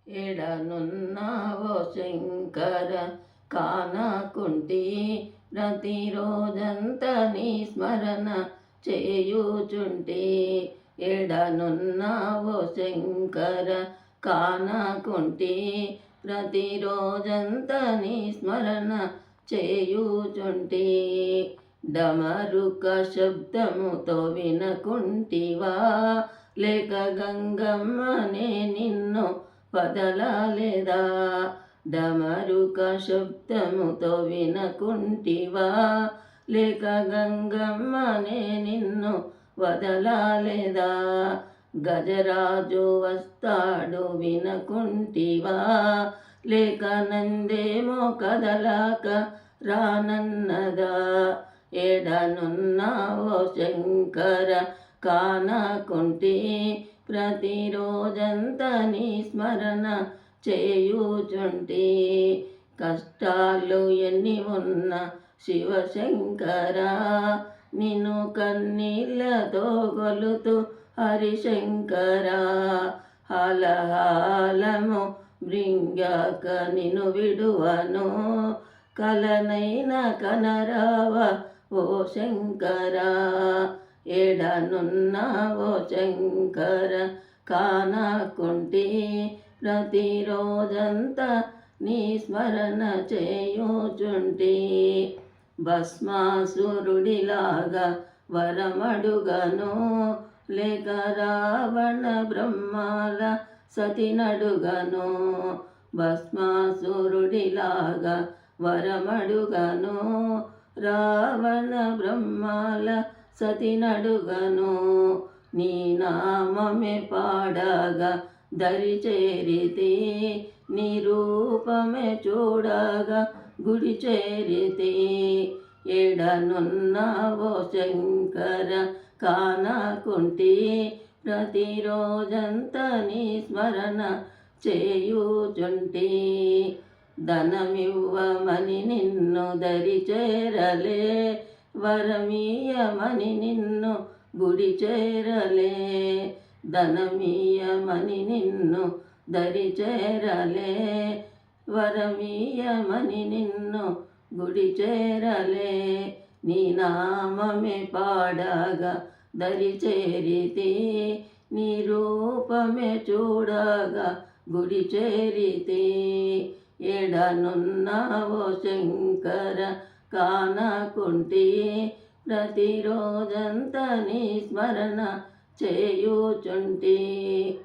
ఎడనున్నావో శంకర కానకుంటి ప్రతిరోజంత నీ స్మరణ చేయుచుంటి. ఎడనున్నావో శంకర కానకుంటి ప్రతిరోజంత నీ స్మరణ చేయుచుంటి. డమరుక శబ్దముతో వినకుంటివా లేక గంగమ్మనే నిన్ను వదలలేదా? డమరుక శబ్దముతో వినకుంటివా లేక గంగమ్మనే నిన్ను వదలలేదా? గజరాజు వస్తాడు వినకుంటివా లేక నందేమో కదలాక రానన్నదా? ఎడనున్నావో శంకర కానకుంటి ప్రతిరోజంత నీ స్మరణ చేయుచుంటి. కష్టాలు ఎన్ని ఉన్న శివశంకర నిన్ను కన్నీళ్ళతో గొలుతూ హరిశంకర. హలహాలము మృంగాక నిన్ను విడువను కలనైన కనరావ ఓ శంకర. ఎడనున్నావో శంకర కానకుంటి ప్రతిరోజంత నీ స్మరణ చేయుచుంటి. భస్మాసురుడిలాగా వరమడుగను లేక రావణ బ్రహ్మాల సతినడుగను. భస్మాసురుడిలాగా వరమడుగను రావణ బ్రహ్మాల సతినడుగను. నీ నామమే పాడగా దరి చేరితి నీ రూపమే చూడగా గుడి చేరితి. ఎడనున్నావో శంకర కానకుంటి ప్రతిరోజంత నీ స్మరణ చేయుచుంటి. ధనమివ్వమని నిన్ను దరి చేరలే వరమీయమని నిన్ను గుడి చేరలే. ధనమీయమని నిన్ను దరి చేరలే వరమీయమని నిన్ను గుడి చేరలే. నీ నామమే పాడగా దరి చేరితి నీ రూపమే చూడగా గుడి చేరితి. ఎడనున్నావో శంకర కానకుంటి ప్రతిరోజంత నీ స్మరణ చేయుచుంటి.